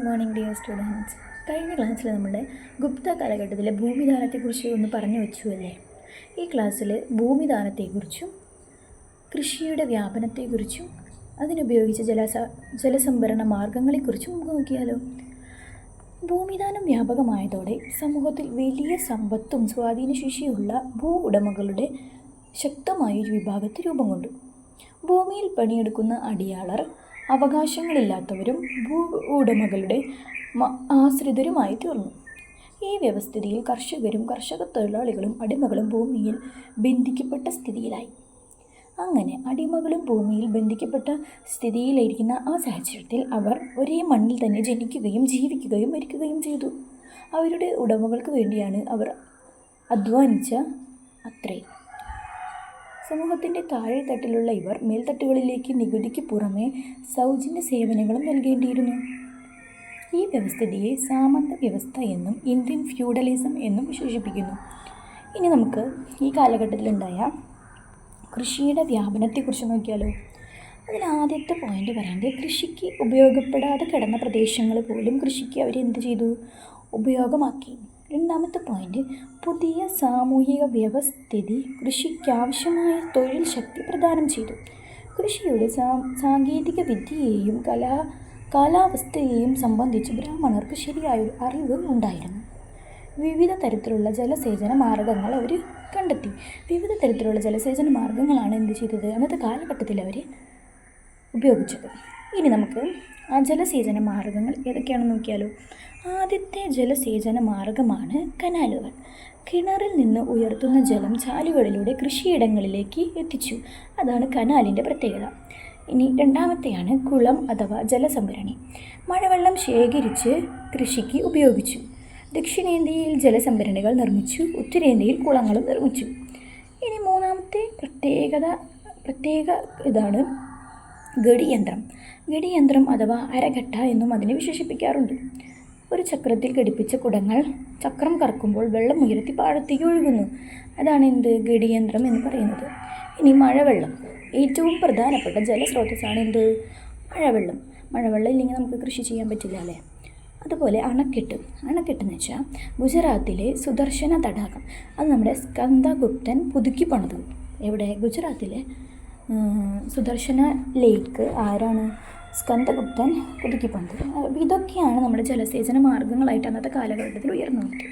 Morning dear students. കഴിഞ്ഞ ക്ലാസ്സിൽ നമ്മുടെ ഗുപ്ത കാലഘട്ടത്തിലെ ഭൂമിദാനത്തെക്കുറിച്ച് ഒന്ന് പറഞ്ഞു വെച്ചു അല്ലേ. ഈ ക്ലാസ്സിൽ ഭൂമിദാനത്തെക്കുറിച്ചും കൃഷിയുടെ വ്യാപനത്തെക്കുറിച്ചും അതിനുപയോഗിച്ച ജലസംഭരണ മാർഗങ്ങളെക്കുറിച്ചും നമുക്ക് നോക്കിയാലോ. ഭൂമിദാനം വ്യാപകമായതോടെ സമൂഹത്തിൽ വലിയ സമ്പത്തും സ്വാധീനശേഷിയുള്ള ഭൂ ഉടമകളുടെ ശക്തമായ ഒരു വിഭാഗത്തിൽ രൂപം കൊണ്ടു. ഭൂമിയിൽ പണിയെടുക്കുന്ന അടിയാളർ അവകാശങ്ങളില്ലാത്തവരും ഭൂ ഉടമകളുടെ ആശ്രിതരുമായി തീർന്നു. ഈ വ്യവസ്ഥിതിയിൽ കർഷകരും കർഷക തൊഴിലാളികളും അടിമകളും ഭൂമിയിൽ ബന്ധിക്കപ്പെട്ട സ്ഥിതിയിലായി. അങ്ങനെ അടിമകളും ഭൂമിയിൽ ബന്ധിക്കപ്പെട്ട സ്ഥിതിയിലായിരിക്കുന്ന ആ സാഹചര്യത്തിൽ അവർ ഒരേ മണ്ണിൽ തന്നെ ജനിക്കുകയും ജീവിക്കുകയും മരിക്കുകയും ചെയ്തു. അവരുടെ ഉടമകൾക്ക് വേണ്ടിയാണ് അവർ അധ്വാനിച്ച അത്രേ. സമൂഹത്തിൻ്റെ താഴെത്തട്ടിലുള്ള ഇവർ മേൽത്തട്ടുകളിലേക്ക് നികുതിക്ക് പുറമെ സൗജന്യ സേവനങ്ങളും നൽകേണ്ടിയിരുന്നു. ഈ വ്യവസ്ഥിതിയെ സാമന്ത വ്യവസ്ഥ എന്നും ഇന്ത്യൻ ഫ്യൂഡലിസം എന്നും വിശേഷിപ്പിക്കുന്നു. ഇനി നമുക്ക് ഈ കാലഘട്ടത്തിലുണ്ടായ കൃഷിയുടെ വ്യാപനത്തെക്കുറിച്ച് നോക്കിയാലോ. അതിൽ ആദ്യത്തെ പോയിന്റ് പറയുന്നത്, കൃഷിക്ക് ഉപയോഗപ്പെടാതെ കിടന്ന പ്രദേശങ്ങൾ പോലും കൃഷിക്ക് അവരെന്ത് ചെയ്തു, ഉപയോഗമാക്കി. രണ്ടാമത്തെ പോയിന്റ്, പുതിയ സാമൂഹിക വ്യവസ്ഥിതി കൃഷിക്കാവശ്യമായ തൊഴിൽ ശക്തി പ്രദാനം ചെയ്തു. കൃഷിയുടെ സാങ്കേതിക വിദ്യയെയും കാലാവസ്ഥയെയും സംബന്ധിച്ച് ബ്രാഹ്മണർക്ക് ശരിയായൊരു അറിവ് ഉണ്ടായിരുന്നു. വിവിധ തരത്തിലുള്ള ജലസേചന മാർഗങ്ങൾ അവർ കണ്ടെത്തി. വിവിധ തരത്തിലുള്ള ജലസേചന മാർഗങ്ങളാണ് എന്ത് ചെയ്തത്, അന്നത്തെ കാലഘട്ടത്തിൽ അവർ ഉപയോഗിച്ചത്. ഇനി നമുക്ക് ആ ജലസേചന മാർഗങ്ങൾ ഏതൊക്കെയാണെന്ന് നോക്കിയാലോ. ആദ്യത്തെ ജലസേചന മാർഗമാണ് കനാലുകൾ. കിണറിൽ നിന്ന് ഉയർത്തുന്ന ജലം ചാലുകളിലൂടെ കൃഷിയിടങ്ങളിലേക്ക് എത്തിച്ചു. അതാണ് കനാലിൻ്റെ പ്രത്യേകത. ഇനി രണ്ടാമത്തെയാണ് കുളം അഥവാ ജലസംഭരണി. മഴവെള്ളം ശേഖരിച്ച് കൃഷിക്ക് ഉപയോഗിച്ചു. ദക്ഷിണേന്ത്യയിൽ ജലസംഭരണികൾ നിർമ്മിച്ചു, ഉത്തരേന്ത്യയിൽ കുളങ്ങളും നിർമ്മിച്ചു. ഇനി മൂന്നാമത്തെ പ്രത്യേക ഇതാണ് ഗഡിയന്ത്രം. ഗഡിയന്ത്രം അഥവാ അരകട്ട എന്നും അതിനെ വിശേഷിപ്പിക്കാറുണ്ട്. ഒരു ചക്രത്തിൽ ഘടിപ്പിച്ച കുടങ്ങൾ ചക്രം കറക്കുമ്പോൾ വെള്ളം ഉയർത്തി പാടത്തേക്ക് ഒഴുകുന്നു. അതാണ് എന്ത്, ഗഡിയന്ത്രം എന്ന് പറയുന്നത്. ഇനി മഴവെള്ളം. ഏറ്റവും പ്രധാനപ്പെട്ട ജലസ്രോതസ്സാണ് എന്ത്, മഴവെള്ളം. മഴവെള്ളം ഇല്ലെങ്കിൽ നമുക്ക് കൃഷി ചെയ്യാൻ പറ്റില്ല അല്ലേ. അതുപോലെ അണക്കെട്ടെന്ന് വെച്ചാൽ ഗുജറാത്തിലെ സുദർശന തടാകം. അത് നമ്മുടെ സ്കന്ദഗുപ്തൻ പുതുക്കി പണിതു. എവിടെ, ഗുജറാത്തിലെ സുദർശന ലേക്ക് ആരാണ്, സ്കന്ദഗുപ്തൻ പുതുക്കി പണിത്. ഇതൊക്കെയാണ് നമ്മുടെ ജലസേചന മാർഗങ്ങളായിട്ട് അന്നത്തെ കാലഘട്ടത്തിൽ ഉയർന്നു വന്നത്.